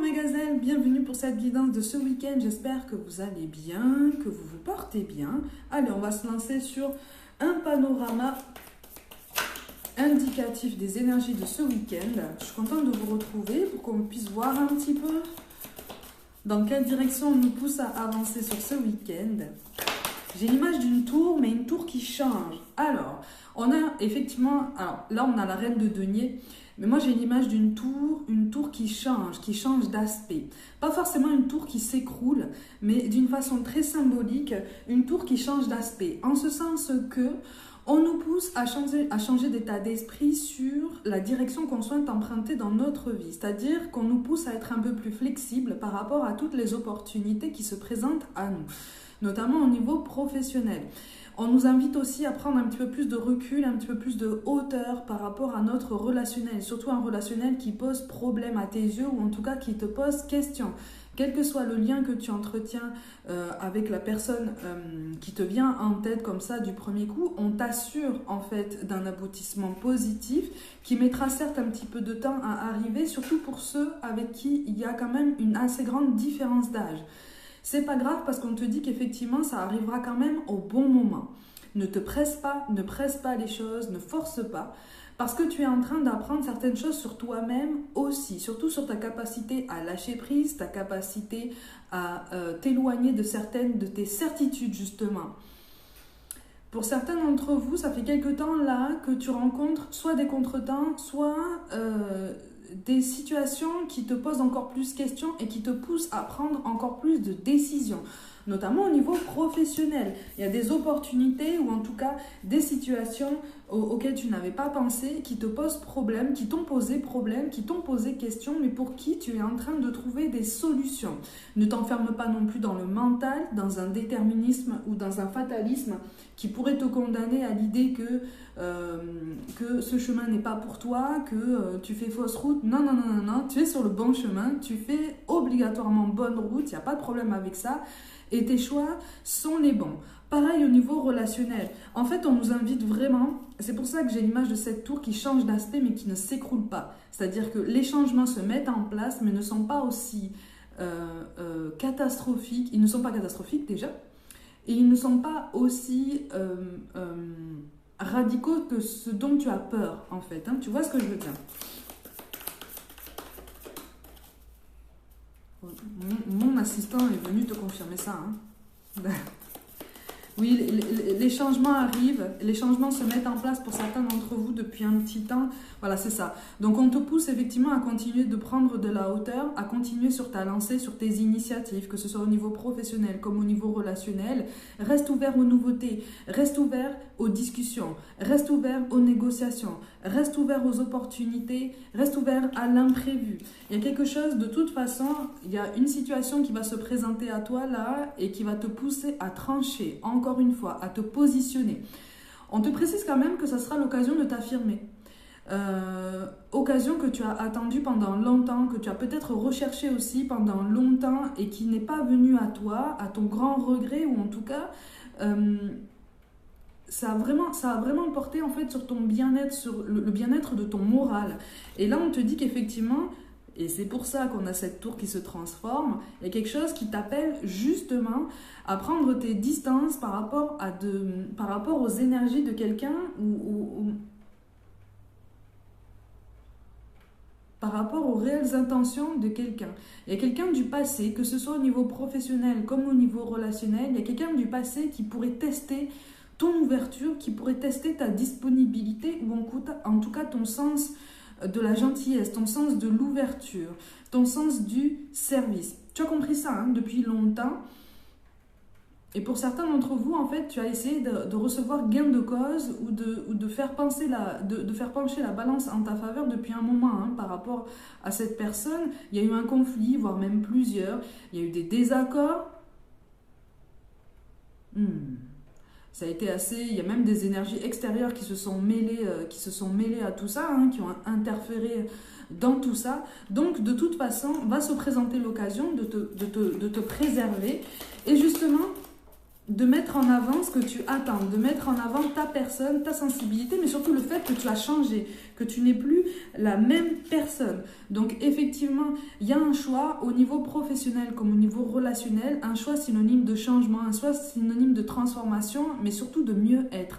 mes gazelles, bienvenue pour cette guidance de ce week-end. J'espère que vous allez bien, que vous vous portez bien. Allez, on va se lancer sur un panorama indicatif des énergies de ce week-end. Je suis contente de vous retrouver pour qu'on puisse voir un petit peu dans quelle direction on nous pousse à avancer sur ce week-end. J'ai l'image d'une tour, mais une tour qui change. Alors, on a effectivement, alors là on a la reine de denier, mais moi j'ai l'image d'une tour, une tour qui change d'aspect. Pas forcément une tour qui s'écroule, mais d'une façon très symbolique, une tour qui change d'aspect. En ce sens que on nous pousse à changer d'état d'esprit sur la direction qu'on souhaite emprunter dans notre vie. C'est-à-dire qu'on nous pousse à être un peu plus flexible par rapport à toutes les opportunités qui se présentent à nous, notamment au niveau professionnel. On nous invite aussi à prendre un petit peu plus de recul, un petit peu plus de hauteur par rapport à notre relationnel, surtout un relationnel qui pose problème à tes yeux ou en tout cas qui te pose question. Quel que soit le lien que tu entretiens avec la personne qui te vient en tête comme ça du premier coup, on t'assure en fait d'un aboutissement positif qui mettra certes un petit peu de temps à arriver, surtout pour ceux avec qui il y a quand même une assez grande différence d'âge. C'est pas grave parce qu'on te dit qu'effectivement ça arrivera quand même au bon moment. Ne te presse pas, ne presse pas les choses, ne force pas. Parce que tu es en train d'apprendre certaines choses sur toi-même aussi, surtout sur ta capacité à lâcher prise, ta capacité à t'éloigner de certaines de tes certitudes justement. Pour certains d'entre vous, ça fait quelque temps là que tu rencontres soit des contretemps, soit des situations qui te posent encore plus questions et qui te poussent à prendre encore plus de décisions, notamment au niveau professionnel. Il y a des opportunités ou en tout cas des situations auxquelles tu n'avais pas pensé, qui te posent problème, qui t'ont posé problème, qui t'ont posé question, mais pour qui tu es en train de trouver des solutions. Ne t'enferme pas non plus dans le mental, dans un déterminisme ou dans un fatalisme qui pourrait te condamner à l'idée que ce chemin n'est pas pour toi, que tu fais fausse route. Non, non, non, non, non, tu es sur le bon chemin, tu fais obligatoirement bonne route, il n'y a pas de problème avec ça. Et tes choix sont les bons. Pareil au niveau relationnel. En fait, on nous invite vraiment, c'est pour ça que j'ai l'image de cette tour qui change d'aspect mais qui ne s'écroule pas. C'est-à-dire que les changements se mettent en place mais ne sont pas aussi catastrophiques. Ils ne sont pas catastrophiques déjà. Et ils ne sont pas aussi radicaux que ce dont tu as peur en fait. Hein. Tu vois ce que je veux dire ? Mon assistant est venu te confirmer ça. Hein. Oui, les changements arrivent, les changements se mettent en place pour certains d'entre vous depuis un petit temps. Voilà, c'est ça. Donc, on te pousse effectivement à continuer de prendre de la hauteur, à continuer sur ta lancée, sur tes initiatives, que ce soit au niveau professionnel comme au niveau relationnel. Reste ouvert aux nouveautés, reste ouvert aux discussions, reste ouvert aux négociations, reste ouvert aux opportunités, reste ouvert à l'imprévu. Il y a quelque chose, de toute façon, il y a une situation qui va se présenter à toi là et qui va te pousser à trancher, encore une fois, à te positionner. On te précise quand même que ça sera l'occasion de t'affirmer. Occasion que tu as attendue pendant longtemps, que tu as peut-être recherché aussi pendant longtemps et qui n'est pas venue à toi, à ton grand regret ou en tout cas... ça a vraiment porté en fait sur ton bien-être, sur le bien-être de ton moral. Et là, on te dit qu'effectivement, et c'est pour ça qu'on a cette tour qui se transforme, il y a quelque chose qui t'appelle justement à prendre tes distances par rapport aux énergies de quelqu'un ou par rapport aux réelles intentions de quelqu'un. Il y a quelqu'un du passé, que ce soit au niveau professionnel comme au niveau relationnel, il y a quelqu'un du passé qui pourrait tester ton ouverture, qui pourrait tester ta disponibilité ou en tout cas ton sens de la gentillesse, ton sens de l'ouverture, ton sens du service. Tu as compris ça hein, depuis longtemps. Et pour certains d'entre vous, en fait, tu as essayé de recevoir gain de cause ou de faire pencher la balance en ta faveur depuis un moment hein, par rapport à cette personne. Il y a eu un conflit, voire même plusieurs. Il y a eu des désaccords. Ça a été assez... Il y a même des énergies extérieures qui se sont mêlées à tout ça, hein, qui ont interféré dans tout ça. Donc, de toute façon, va se présenter l'occasion de te préserver. Et justement, de mettre en avant ce que tu attends, de mettre en avant ta personne, ta sensibilité, mais surtout le fait que tu as changé, que tu n'es plus la même personne. Donc effectivement, il y a un choix au niveau professionnel comme au niveau relationnel, un choix synonyme de changement, un choix synonyme de transformation, mais surtout de mieux être.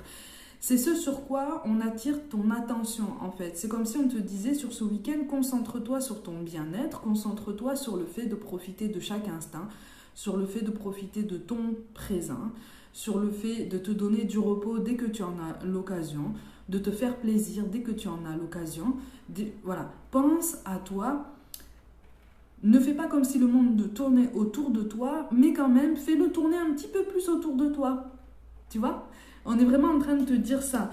C'est ce sur quoi on attire ton attention en fait. C'est comme si on te disait sur ce week-end, concentre-toi sur ton bien-être, concentre-toi sur le fait de profiter de chaque instant, sur le fait de profiter de ton présent, sur le fait de te donner du repos dès que tu en as l'occasion, de te faire plaisir dès que tu en as l'occasion. Voilà, pense à toi. Ne fais pas comme si le monde tournait autour de toi, mais quand même, fais-le tourner un petit peu plus autour de toi. Tu vois ? On est vraiment en train de te dire ça.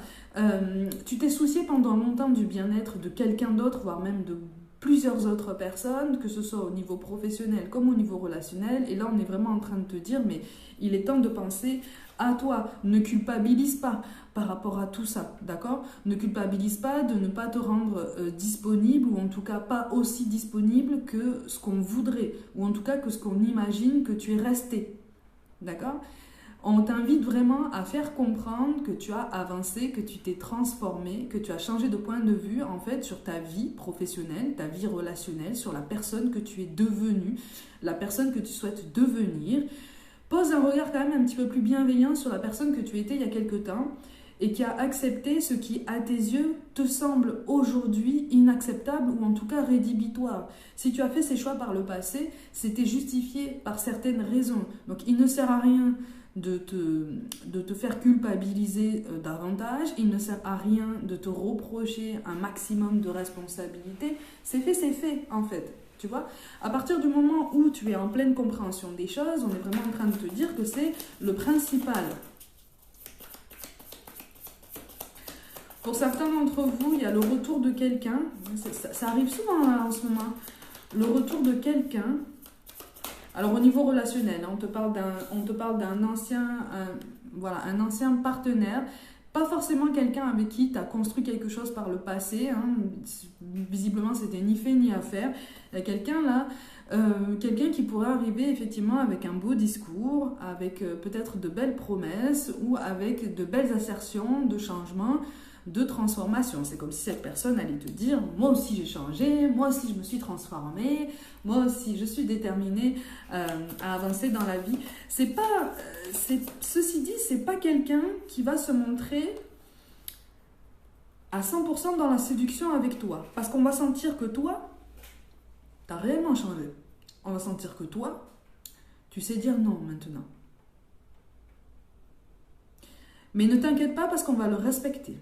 Tu t'es soucié pendant longtemps du bien-être de quelqu'un d'autre, voire même de plusieurs autres personnes, que ce soit au niveau professionnel comme au niveau relationnel. Et là, on est vraiment en train de te dire, mais il est temps de penser à toi. Ne culpabilise pas par rapport à tout ça, d'accord ? Ne culpabilise pas de ne pas te rendre disponible, ou en tout cas pas aussi disponible que ce qu'on voudrait, ou en tout cas que ce qu'on imagine que tu es resté, d'accord ? On t'invite vraiment à faire comprendre que tu as avancé, que tu t'es transformé, que tu as changé de point de vue en fait sur ta vie professionnelle, ta vie relationnelle, sur la personne que tu es devenue, la personne que tu souhaites devenir. Pose un regard quand même un petit peu plus bienveillant sur la personne que tu étais il y a quelque temps et qui a accepté ce qui, à tes yeux, te semble aujourd'hui inacceptable ou en tout cas rédhibitoire. Si tu as fait ces choix par le passé, c'était justifié par certaines raisons. Donc il ne sert à rien de te faire culpabiliser davantage, il ne sert à rien de te reprocher un maximum de responsabilité. C'est fait en fait. Tu vois, à partir du moment où tu es en pleine compréhension des choses, on est vraiment en train de te dire que c'est le principal. Pour certains d'entre vous, il y a le retour de quelqu'un, ça arrive souvent là, en ce moment, le retour de quelqu'un. Alors au niveau relationnel, on te parle d'un ancien, un ancien partenaire, pas forcément quelqu'un avec qui tu as construit quelque chose par le passé, visiblement c'était ni fait ni à faire. Il y a quelqu'un là, quelqu'un qui pourrait arriver effectivement avec un beau discours, avec peut-être de belles promesses ou avec de belles assertions de changement, de transformation. C'est comme si cette personne allait te dire « Moi aussi j'ai changé, moi aussi je me suis transformée, moi aussi je suis déterminée à avancer dans la vie. » Ceci dit, c'est pas quelqu'un qui va se montrer à 100% dans la séduction avec toi. Parce qu'on va sentir que toi, tu as réellement changé. On va sentir que toi, tu sais dire non maintenant. Mais ne t'inquiète pas parce qu'on va le respecter.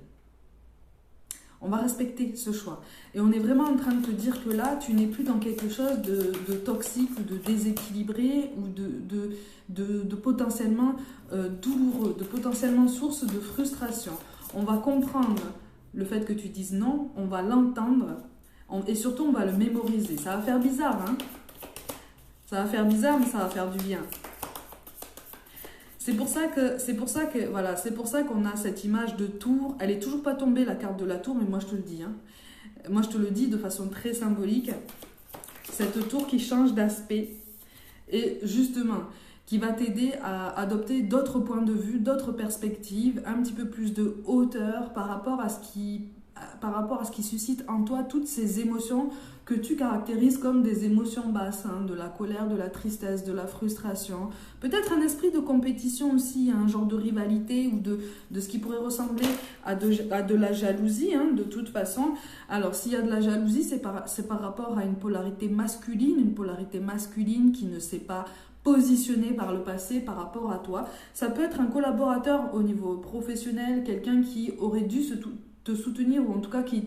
On va respecter ce choix. Et on est vraiment en train de te dire que là, tu n'es plus dans quelque chose de toxique ou de déséquilibré ou de potentiellement douloureux, de potentiellement source de frustration. On va comprendre le fait que tu dises non, on va l'entendre et surtout on va le mémoriser. Ça va faire bizarre, hein? Ça va faire bizarre, mais ça va faire du bien. C'est pour ça qu'on a cette image de tour. Elle est toujours pas tombée, la carte de la tour, mais moi je te le dis. Moi je te le dis de façon très symbolique. Cette tour qui change d'aspect et justement qui va t'aider à adopter d'autres points de vue, d'autres perspectives, un petit peu plus de hauteur par rapport à ce qui suscite en toi toutes ces émotions que tu caractérises comme des émotions basses, de la colère, de la tristesse, de la frustration, peut-être un esprit de compétition aussi, un genre de rivalité ou de ce qui pourrait ressembler à de la jalousie, de toute façon. Alors s'il y a de la jalousie, c'est par rapport à une polarité masculine qui ne s'est pas positionnée par le passé par rapport à toi. Ça peut être un collaborateur au niveau professionnel, quelqu'un qui aurait dû te soutenir ou en tout cas qui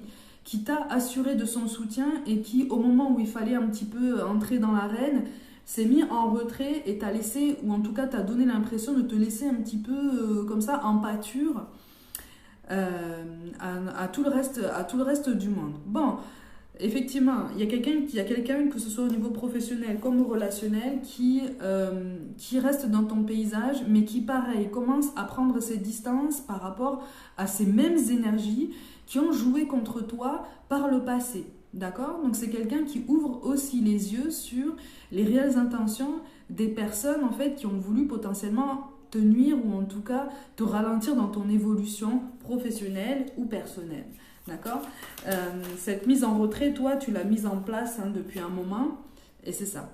t'a assuré de son soutien et qui, au moment où il fallait un petit peu entrer dans l'arène, s'est mis en retrait et t'a laissé, ou en tout cas t'a donné l'impression de te laisser un petit peu comme ça en pâture à tout le reste du monde. Bon, effectivement, il y a quelqu'un, que ce soit au niveau professionnel comme relationnel, qui reste dans ton paysage, mais qui, pareil, commence à prendre ses distances par rapport à ces mêmes énergies qui ont joué contre toi par le passé. D'accord ? Donc c'est quelqu'un qui ouvre aussi les yeux sur les réelles intentions des personnes en fait qui ont voulu potentiellement te nuire ou en tout cas te ralentir dans ton évolution professionnelle ou personnelle. D'accord? Cette mise en retrait, toi, tu l'as mise en place depuis un moment et c'est ça.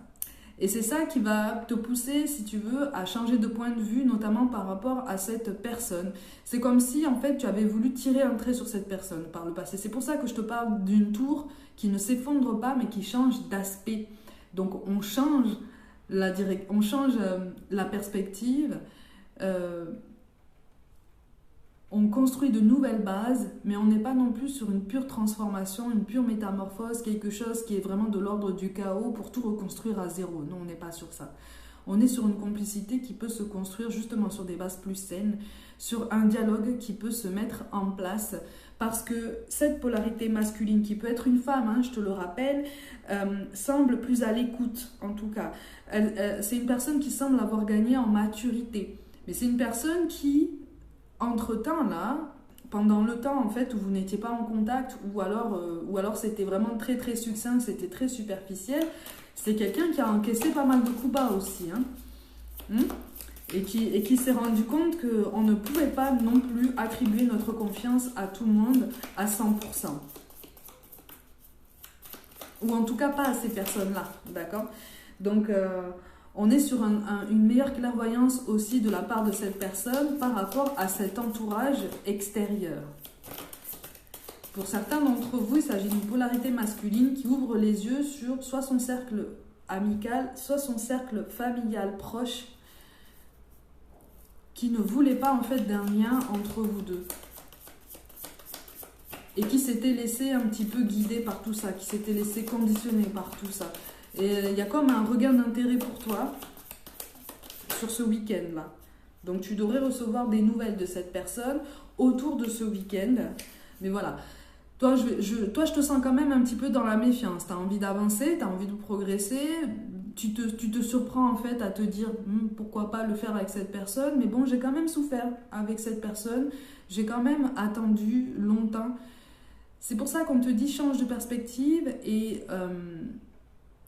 Et c'est ça qui va te pousser, si tu veux, à changer de point de vue, notamment par rapport à cette personne. C'est comme si, en fait, tu avais voulu tirer un trait sur cette personne par le passé. C'est pour ça que je te parle d'une tour qui ne s'effondre pas, mais qui change d'aspect. Donc, on change la perspective, on construit de nouvelles bases, mais on n'est pas non plus sur une pure transformation, une pure métamorphose, quelque chose qui est vraiment de l'ordre du chaos pour tout reconstruire à zéro. Non, on n'est pas sur ça. On est sur une complicité qui peut se construire justement sur des bases plus saines, sur un dialogue qui peut se mettre en place, parce que cette polarité masculine, qui peut être une femme, je te le rappelle, semble plus à l'écoute, en tout cas. C'est une personne qui semble avoir gagné en maturité, mais c'est une personne qui... Entre-temps, là, pendant le temps en fait où vous n'étiez pas en contact ou alors c'était vraiment très très succinct, c'était très superficiel, c'est quelqu'un qui a encaissé pas mal de coups bas aussi. Et qui s'est rendu compte qu'on ne pouvait pas non plus attribuer notre confiance à tout le monde à 100%. Ou en tout cas pas à ces personnes-là, d'accord? Donc... on est sur une meilleure clairvoyance aussi de la part de cette personne par rapport à cet entourage extérieur. Pour certains d'entre vous, il s'agit d'une polarité masculine qui ouvre les yeux sur soit son cercle amical, soit son cercle familial proche, qui ne voulait pas en fait d'un lien entre vous deux. Et qui s'était laissé un petit peu guider par tout ça, qui s'était laissé conditionner par tout ça. Et il y a comme un regain d'intérêt pour toi sur ce week-end-là. Donc tu devrais recevoir des nouvelles de cette personne autour de ce week-end. Mais voilà, toi je te sens quand même un petit peu dans la méfiance. Tu as envie d'avancer, tu as envie de progresser. Tu te surprends en fait à te dire pourquoi pas le faire avec cette personne. Mais bon, j'ai quand même souffert avec cette personne. J'ai quand même attendu longtemps. C'est pour ça qu'on te dit change de perspective et...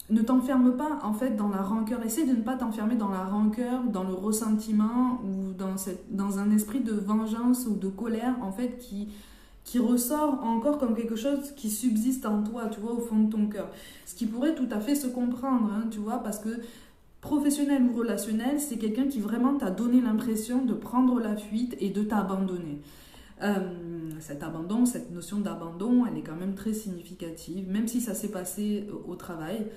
ne t'enferme pas en fait dans la rancœur. Essaie de ne pas t'enfermer dans la rancœur, dans le ressentiment ou dans un esprit de vengeance ou de colère en fait qui ressort encore comme quelque chose qui subsiste en toi, tu vois, au fond de ton cœur. Ce qui pourrait tout à fait se comprendre, tu vois, parce que professionnel ou relationnel, c'est quelqu'un qui vraiment t'a donné l'impression de prendre la fuite et de t'abandonner. Cet abandon, cette notion d'abandon, elle est quand même très significative, même si ça s'est passé au travail,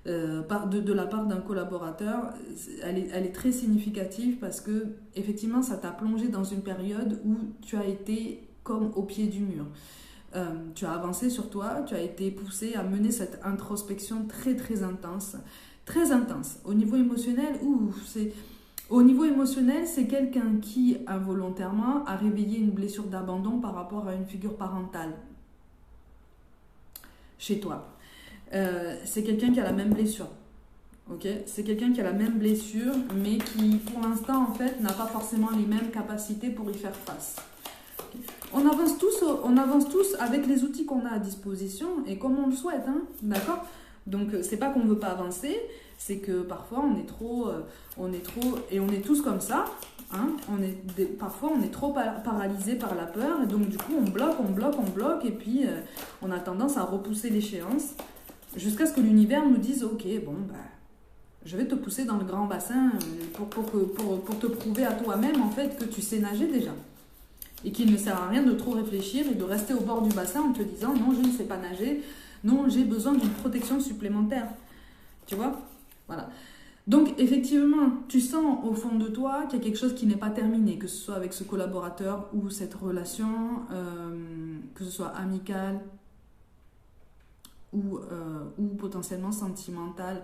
de la part d'un collaborateur, elle est très significative parce que effectivement ça t'a plongé dans une période où tu as été comme au pied du mur. Tu as avancé sur toi, tu as été poussé à mener cette introspection très très intense au niveau émotionnel. Au niveau émotionnel, c'est quelqu'un qui, involontairement, a réveillé une blessure d'abandon par rapport à une figure parentale chez toi. C'est quelqu'un qui a la même blessure. Okay, c'est quelqu'un qui a la même blessure, mais qui, pour l'instant, en fait, n'a pas forcément les mêmes capacités pour y faire face. Okay. On avance tous avec les outils qu'on a à disposition et comme on le souhaite, d'accord ? Donc, c'est pas qu'on ne veut pas avancer, c'est que parfois on est trop, et on est tous comme ça, parfois on est trop paralysé par la peur, et donc du coup on bloque, et puis on a tendance à repousser l'échéance, jusqu'à ce que l'univers nous dise, ok, bon, je vais te pousser dans le grand bassin pour te prouver à toi-même en fait que tu sais nager déjà. Et qu'il ne sert à rien de trop réfléchir et de rester au bord du bassin en te disant, non, je ne sais pas nager, non, j'ai besoin d'une protection supplémentaire. Tu vois ? Voilà. Donc, effectivement, tu sens au fond de toi qu'il y a quelque chose qui n'est pas terminé, que ce soit avec ce collaborateur ou cette relation, que ce soit amicale ou potentiellement sentimentale.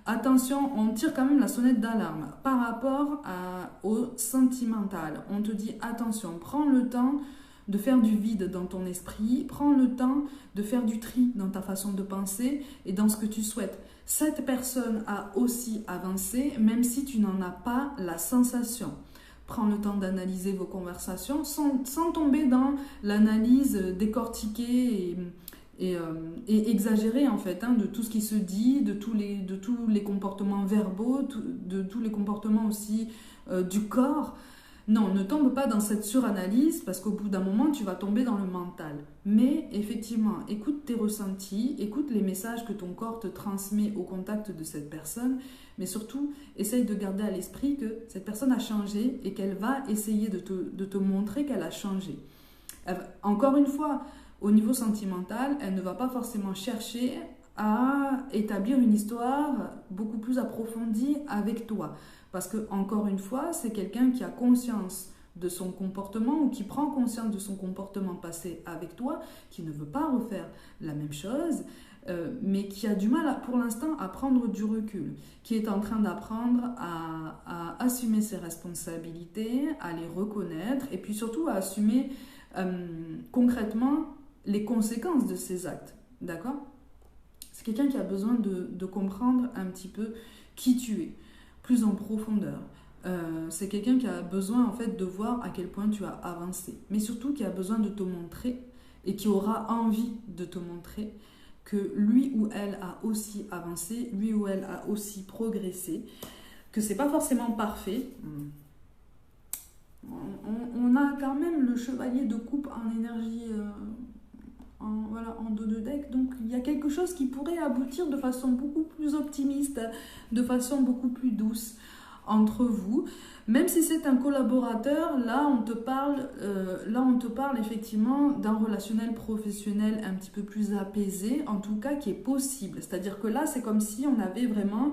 Attention, on tire quand même la sonnette d'alarme par rapport au sentimental. On te dit, attention, prends le temps de faire du vide dans ton esprit, prends le temps de faire du tri dans ta façon de penser et dans ce que tu souhaites. Cette personne a aussi avancé, même si tu n'en as pas la sensation. Prends le temps d'analyser vos conversations sans tomber dans l'analyse décortiquée et exagéré en fait, hein, de tout ce qui se dit, de tous les comportements verbaux, de tous les comportements aussi du corps. Non, ne tombe pas dans cette suranalyse parce qu'au bout d'un moment, tu vas tomber dans le mental. Mais effectivement, écoute tes ressentis, écoute les messages que ton corps te transmet au contact de cette personne, mais surtout, essaye de garder à l'esprit que cette personne a changé et qu'elle va essayer de te montrer qu'elle a changé. Encore une fois, au niveau sentimental, elle ne va pas forcément chercher à établir une histoire beaucoup plus approfondie avec toi. Parce que, encore une fois, c'est quelqu'un qui a conscience de son comportement ou qui prend conscience de son comportement passé avec toi, qui ne veut pas refaire la même chose, mais qui a du mal pour l'instant à prendre du recul, qui est en train d'apprendre à assumer ses responsabilités, à les reconnaître et puis surtout à assumer concrètement les conséquences de ses actes. D'accord ? C'est quelqu'un qui a besoin de comprendre un petit peu qui tu es, plus en profondeur. C'est quelqu'un qui a besoin en fait de voir à quel point tu as avancé, mais surtout qui a besoin de te montrer et qui aura envie de te montrer que lui ou elle a aussi avancé, lui ou elle a aussi progressé, que c'est pas forcément parfait. On a quand même le chevalier de coupe en énergie, en dos de deck, donc il y a quelque chose qui pourrait aboutir de façon beaucoup plus optimiste, de façon beaucoup plus douce entre vous, même si c'est un collaborateur. Là on te parle effectivement d'un relationnel professionnel un petit peu plus apaisé, en tout cas qui est possible. C'est-à-dire que là c'est comme si on avait vraiment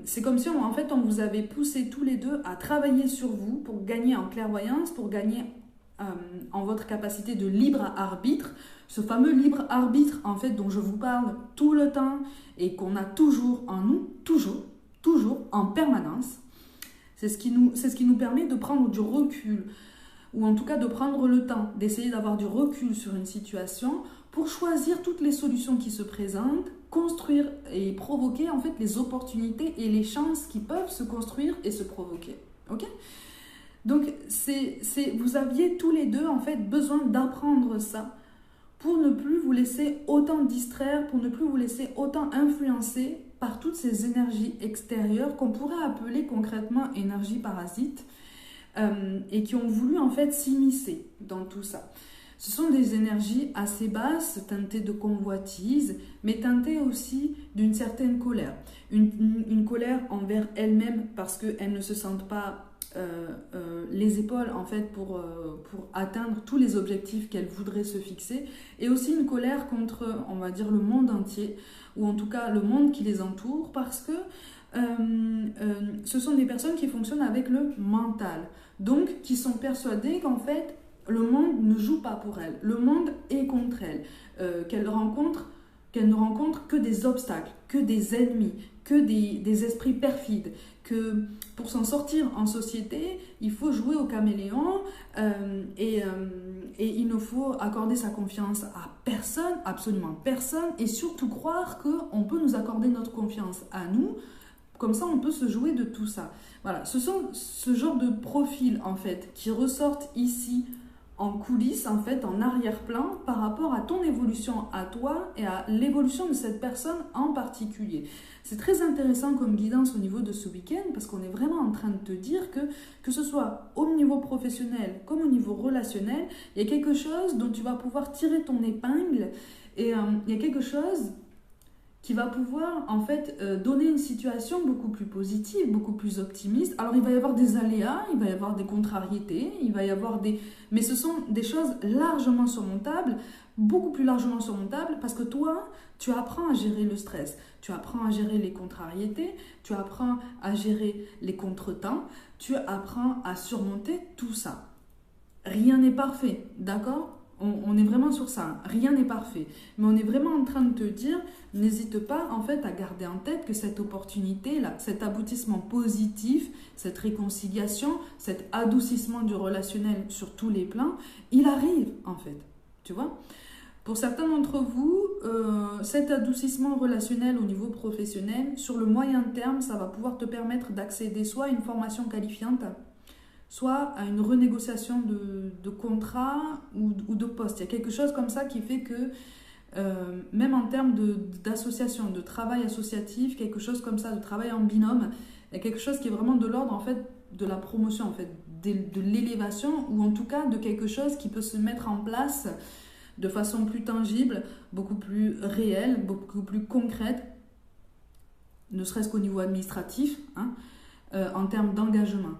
c'est comme si en fait on vous avait poussé tous les deux à travailler sur vous pour gagner en clairvoyance, pour gagner en votre capacité de libre arbitre, ce fameux libre arbitre en fait dont je vous parle tout le temps et qu'on a toujours en nous, toujours en permanence. C'est ce qui nous permet de prendre du recul, ou en tout cas de prendre le temps, d'essayer d'avoir du recul sur une situation pour choisir toutes les solutions qui se présentent, construire et provoquer en fait les opportunités et les chances qui peuvent se construire et se provoquer. Ok ? Donc vous aviez tous les deux en fait besoin d'apprendre ça pour ne plus vous laisser autant distraire, pour ne plus vous laisser autant influencer par toutes ces énergies extérieures qu'on pourrait appeler concrètement énergies parasites et qui ont voulu en fait s'immiscer dans tout ça. Ce sont des énergies assez basses, teintées de convoitise, mais teintées aussi d'une certaine colère. Une colère envers elles-mêmes parce qu'elles ne se sentent pas les épaules en fait pour atteindre tous les objectifs qu'elles voudraient se fixer, et aussi une colère contre, on va dire, le monde entier, ou en tout cas le monde qui les entoure, parce que ce sont des personnes qui fonctionnent avec le mental, donc qui sont persuadées qu'en fait le monde ne joue pas pour elles, le monde est contre elles, qu'elles ne rencontrent que des obstacles, que des ennemis, que des esprits perfides, que pour s'en sortir en société, il faut jouer au caméléon et il ne faut accorder sa confiance à personne, absolument personne, et surtout croire qu'on peut nous accorder notre confiance à nous, comme ça on peut se jouer de tout ça. Voilà, ce sont ce genre de profils en fait qui ressortent ici en coulisses, en fait, en arrière-plan, par rapport à ton évolution à toi et à l'évolution de cette personne en particulier. C'est très intéressant comme guidance au niveau de ce week-end, parce qu'on est vraiment en train de te dire que ce soit au niveau professionnel comme au niveau relationnel, il y a quelque chose dont tu vas pouvoir tirer ton épingle, et il y a quelque chose qui va pouvoir en fait donner une situation beaucoup plus positive, beaucoup plus optimiste. Alors il va y avoir des aléas, il va y avoir des contrariétés, il va y avoir mais ce sont des choses largement surmontables, beaucoup plus largement surmontables, parce que toi, tu apprends à gérer le stress, tu apprends à gérer les contrariétés, tu apprends à gérer les contretemps, tu apprends à surmonter tout ça. Rien n'est parfait, d'accord ? On est vraiment sur ça, rien n'est parfait, mais on est vraiment en train de te dire, n'hésite pas en fait à garder en tête que cette opportunité-là, cet aboutissement positif, cette réconciliation, cet adoucissement du relationnel sur tous les plans, il arrive en fait, tu vois. Pour certains d'entre vous, cet adoucissement relationnel au niveau professionnel, sur le moyen terme, ça va pouvoir te permettre d'accéder soit à une formation qualifiante, soit à une renégociation de contrat ou de poste. Il y a quelque chose comme ça qui fait que même en termes d'association, de travail associatif, quelque chose comme ça, de travail en binôme, il y a quelque chose qui est vraiment de l'ordre en fait de la promotion, en fait, de l'élévation, ou en tout cas de quelque chose qui peut se mettre en place de façon plus tangible, beaucoup plus réelle, beaucoup plus concrète, ne serait-ce qu'au niveau administratif, hein, en termes d'engagement.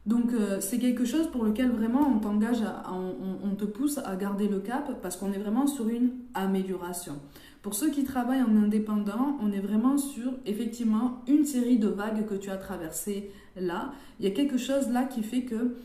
Donc c'est quelque chose pour lequel vraiment on t'engage, on te pousse à garder le cap parce qu'on est vraiment sur une amélioration. Pour ceux qui travaillent en indépendant, on est vraiment sur effectivement une série de vagues que tu as traversées là. Il y a quelque chose là qui fait que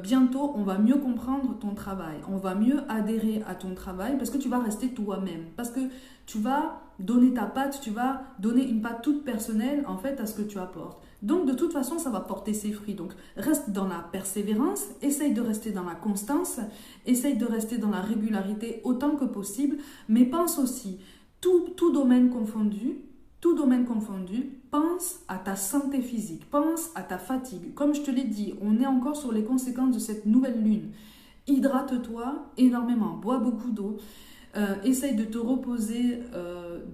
bientôt on va mieux comprendre ton travail, on va mieux adhérer à ton travail parce que tu vas rester toi-même, parce que tu vas donner ta patte, tu vas donner une patte toute personnelle en fait à ce que tu apportes. Donc de toute façon ça va porter ses fruits. Donc reste dans la persévérance, essaye de rester dans la constance, essaye de rester dans la régularité autant que possible, mais pense aussi, tout domaine confondu, pense à ta santé physique, pense à ta fatigue. Comme je te l'ai dit, on est encore sur les conséquences de cette nouvelle lune. Hydrate-toi énormément, bois beaucoup d'eau. Essaye de te reposer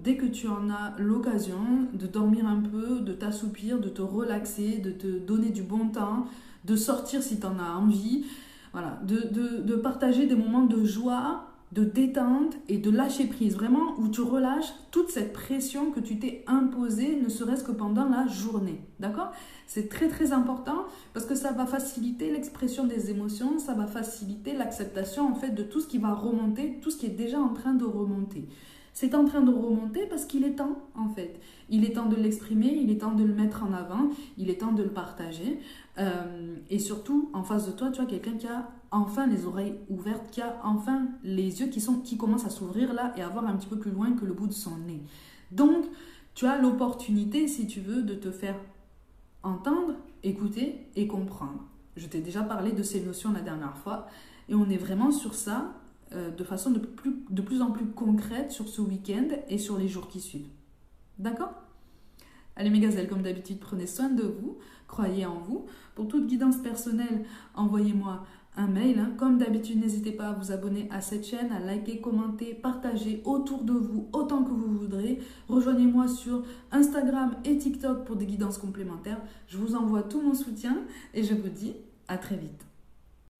dès que tu en as l'occasion, de dormir un peu, de t'assoupir, de te relaxer, de te donner du bon temps, de sortir si tu en as envie, voilà, de partager des moments de joie, de détente et de lâcher prise, vraiment où tu relâches toute cette pression que tu t'es imposée, ne serait-ce que pendant la journée, d'accord? C'est très très important parce que ça va faciliter l'expression des émotions, ça va faciliter l'acceptation en fait de tout ce qui va remonter, tout ce qui est déjà en train de remonter. C'est en train de remonter parce qu'il est temps en fait. Il est temps de l'exprimer, il est temps de le mettre en avant, il est temps de le partager. Et surtout, en face de toi, tu as quelqu'un qui a enfin les oreilles ouvertes, qui a enfin les yeux qui commencent à s'ouvrir là et à voir un petit peu plus loin que le bout de son nez. Donc, tu as l'opportunité, si tu veux, de te faire entendre, écouter et comprendre. Je t'ai déjà parlé de ces notions la dernière fois et on est vraiment sur ça de façon de plus en plus concrète sur ce week-end et sur les jours qui suivent. D'accord ? Allez mes gazelles, comme d'habitude, prenez soin de vous, croyez en vous. Pour toute guidance personnelle, envoyez-moi un mail. Comme d'habitude, n'hésitez pas à vous abonner à cette chaîne, à liker, commenter, partager autour de vous autant que vous voudrez. Rejoignez-moi sur Instagram et TikTok pour des guidances complémentaires. Je vous envoie tout mon soutien et je vous dis à très vite.